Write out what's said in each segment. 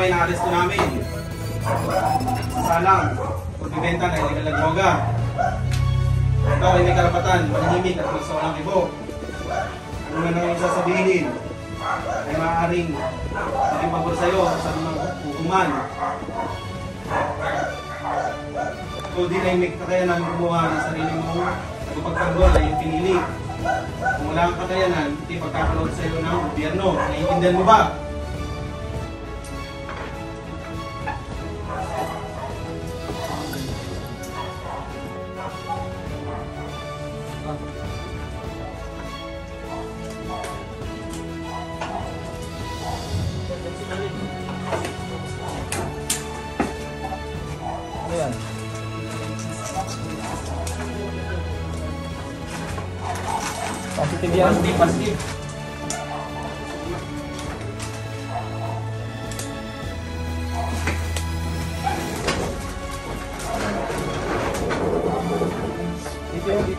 kayo na-arresto namin. Salang, pagbibenta na illegal na droga. Ikaw ay may karapatan, manahimik at magsawalang ibo. Ano na nang sasabihin ay maaaring maging pabor sa'yo sa mga hukuman. Kung di na may kakayanan gumawa ng sarili mo, pagpagtanggol ay yung pinili. Kung wala kang kakayanan, hindi pagkakalood sa'yo ng gobyerno. Naiintindihan mo ba? Ayan. Positive yan. Positive. Dito.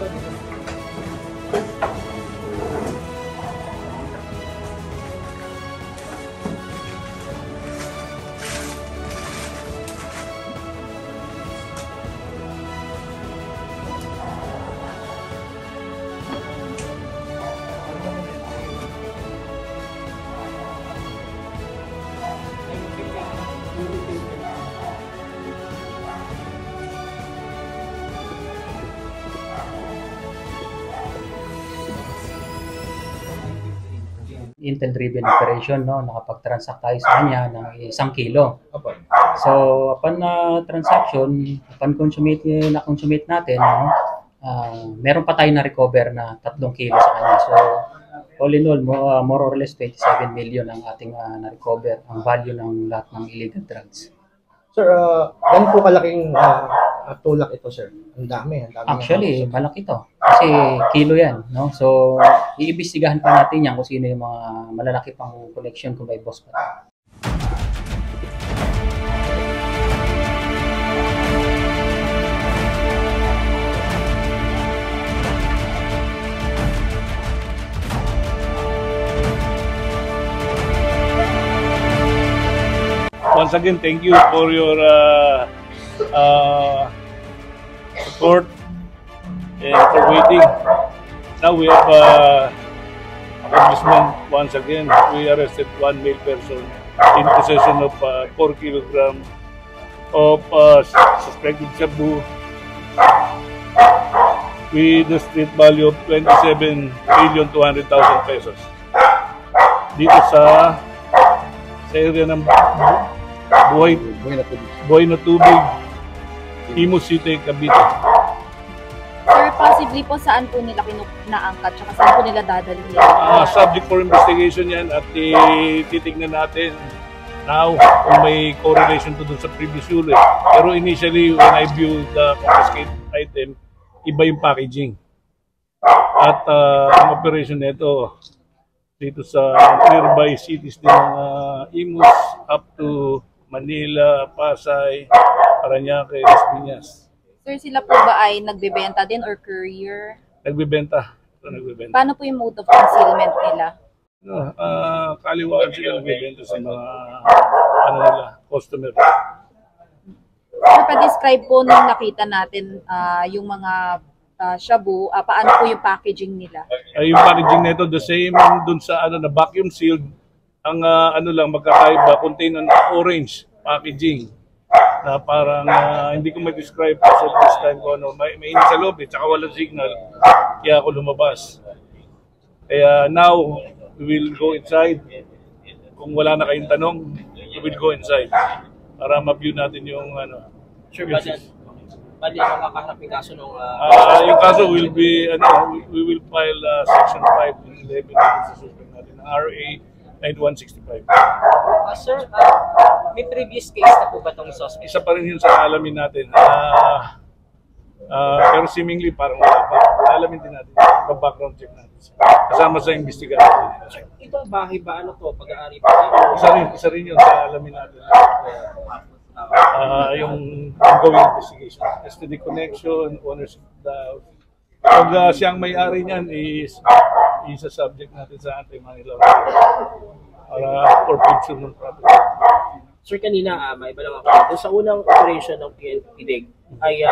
Intel-driven operation, no? Nakapag-transact tayo sa kanya ng 1 kilo. So, upon transaction, upon na-consummate natin, no? Meron pa tayo na-recover na 3 kilo sa kanya. So, all in all, more or less 27 million ang ating na-recover, ang value ng lahat ng illegal drugs. Sir, ano po kalaking tulak ito, sir? Ang dami. Actually, malaki ito. Kasi kilo yan, no? So, iimbestigahan pa natin yan kung sino yung mga malalaki pang collection kung may boss pa. Once again, thank you for your support and for waiting. Now we have accomplishment once again. We arrested 1 male person in possession of 4 kilograms of suspected shabu with the street value of 27,200,000 pesos. Dito sa area ng Buhay na Tubig, Imus City, Cavite. Sir, possibly po saan po nila naangkat tsaka saan po nila dadalhin? Subject for investigation yan at titignan natin now kung may correlation to dun sa previous unit. Pero initially, when I view the confiscated item, iba yung packaging. At ang operation nito dito sa nearby cities din ng Imus up to Manila, Pasay, Parañaque, Las Piñas. Sir, sila po ba ay nagbebenta din or courier? Nagbebenta. Paano po yung mode of concealment nila? Kaliwaan sila nagbebenta sa mga nila, customer. Sir, pa-describe po nung nakita natin yung mga shabu, paano po yung packaging nila? Yung packaging nito the same dun sa na vacuum sealed. Ang lang magkakaiba, contain ng orange packaging na parang hindi ko ma-describe kasi this time ko may init sa loob tsaka walang signal kaya ako lumabas. Kaya now we will go inside. Kung wala na kayong tanong, we will go inside para ma-view natin yung Sure, Bali ang kakaharapin kaso nung yung kaso will be we will file section 5 and 11 sa suspect natin ng RA 9165. Sir, may previous case na po ba itong suspect? Isa pa rin yun sa alamin natin. Pero seemingly parang wala pa. Alamin din natin. Pa-background check natin. Kasama sa investigation. Itong bahay ba ano to? Pag-aari pa? Isa rin yun sa alamin natin. Yung ongoing investigation. STD connection, ownership of the house. Pag siyang may-ari niyan is isa subject natin sa anti-money laundering para for picture ng property. Sir, kanina, may iba lang ako. Doon sa unang operation ng PNP ay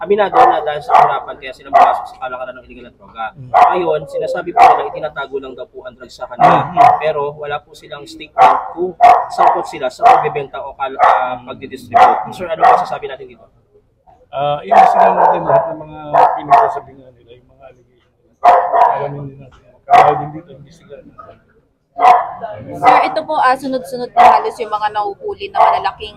aminado na dahil sa kahirapan kaya sila pumasok sa kalakaran ng illegal na droga. Ngayon, sinasabi po nila itinatago lang daw po ang drugs sa kanila. Pero wala po silang statement kung sangkot sila sa pagbebenta o pagdidistribute. Sir, ano ba sasabi natin dito? Imbestigahan natin lahat ng mga pinagsasabi nga nila, yung mga allegation nila. Alamin din natin. Kaya din dito, imbestigahan natin. Sir, ito po sunod-sunod na halos yung mga nahuhuli na malalaking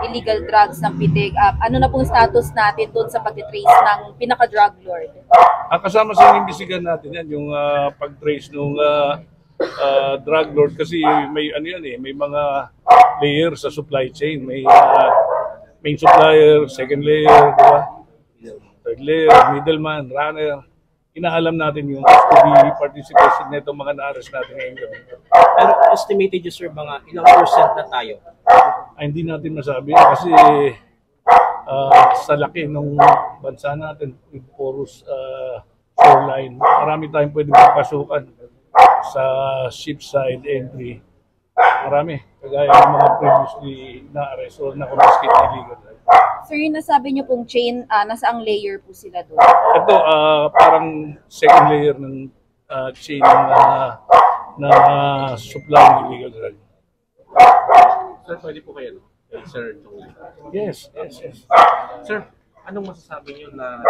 illegal drugs ng PIDEG. Ano na pong status natin doon sa pag-trace ng pinaka-drug lord? Kasama sa imbestigahan natin yan, yung pag-trace ng drug lord kasi may ano yan may mga layer sa supply chain. May main supplier, second layer, diba? Third layer, middleman, runner. Inaalam natin yung custody participation nito mga na-arrest natin ngayon gabi. Pero estimated yun, sir, mga ilang percent na tayo? Hindi natin masabi kasi sa laki ng bansa natin with porous shoreline, marami tayong pwede magpasukan sa ship side entry. Marami, kagaya ng mga previously na-arrest or na-confiscate illegal. Sir, yung nasabi niyo pong chain, nasa ang layer po sila doon? Ito, parang second layer ng chain na supply ng illegal drug. Sir, pwede po kayo, Sir Chong? Yes. Sir, anong masasabi niyo na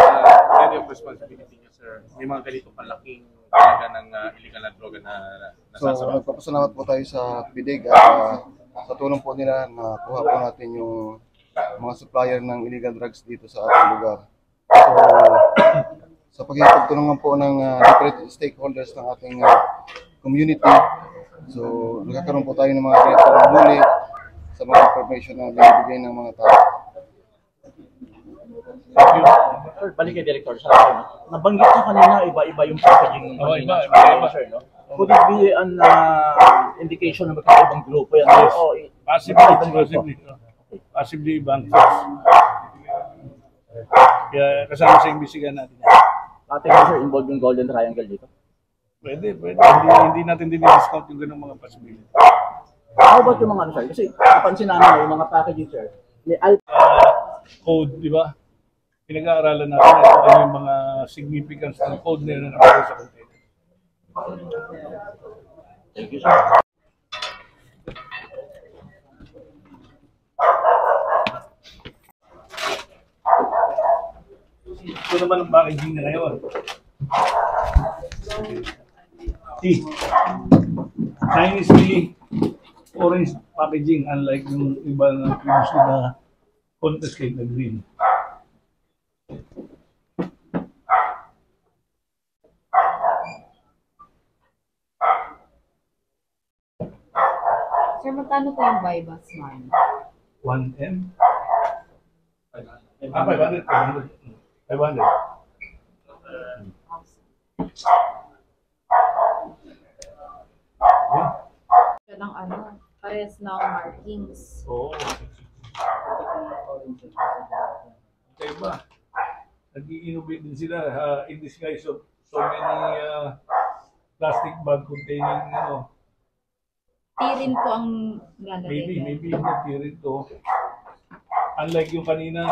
area of responsibility niyo, sir? May mga ganito palaking talaga ng illegal na droga na nasasama. So, nagpapasalamat po tayo sa PIDEG at sa tulong po nila na kuha po natin yung mga supplier ng illegal drugs dito sa ating lugar. So, sa pagkikipagtulungan po ng different stakeholders ng ating community, so nagkakaroon po tayo ng mga ganitong huli sa mga information na binibigay ng mga tao. Thank you. Sir, balik kay Director sa akin. Nabanggit niyo kanina, iba-iba yung packaging ng iba. sir, no? Could it be an indication na magkakaibang grupo yan? Yes. Possibly ibang source. Kaya kasama sa imbestigahan natin. Ating sir, involved yung Golden Triangle dito? Pwede. Hindi natin din-discount yung ganung mga possibility. How about yung mga ano, sir? Kasi napansin namin yung mga packaging, sir. May Code, di ba? Pinag-aaralan natin ano yung mga significance ng code na yun na nakalagay sa container. Thank you, sir. Ito naman ang packaging na ngayon. Chinese tea, orange packaging, unlike yung iba na previously na confiscate na green. Sir, magkano po yung buy-bus man? 1M? 500. 500. Siya ng pares ng markings. Oo. Okay ba? Nag-i-innovate din sila in disguise of so many plastic bag containing Tirin po ang lalagay. maybe hindi tirin to. Unlike yung kanina,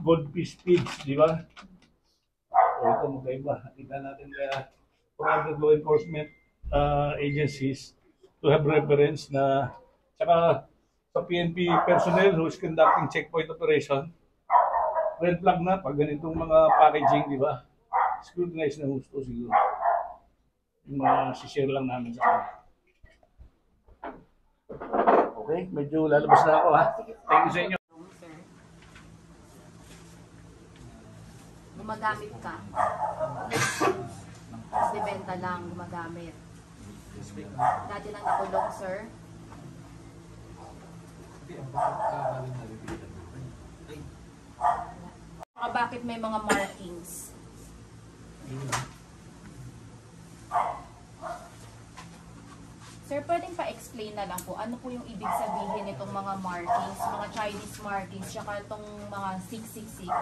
goldfish feeds, di ba? So ito magkaiba. Nakita natin kaya for other law enforcement agencies to have reference na saka sa PNP personnel who is conducting checkpoint operation, red flag na pag ganitong mga packaging, di ba? Scrutinize na gusto siguro. Yung mga share lang namin sa kanila. Okay, medyo lalabas na ako ha. Thank you sa inyo. Gumagamit ka. Kasi benta lang, gumagamit. Dati nang nakulong, sir. Bakit may mga markings? Sir, pwedeng pa-explain na lang po, ano po yung ibig sabihin nitong mga markings, mga Chinese markings, tsaka itong mga 666?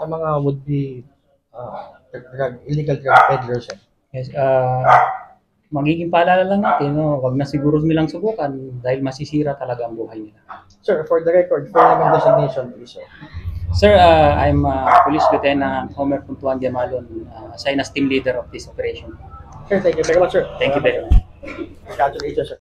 sa mga would-be illegal drug peddlers, sir? Yes, magiging paalala lang natin, no, wag na siguro nilang subukan dahil masisira talaga ang buhay nila. Sir, for the record, full name and designation, please, sir. Sir, I'm Police Lieutenant Homer Puntuan Diamalon, assigned as team leader of this operation. Sir, thank you very much, sir. Thank you very much. Congratulations, sir.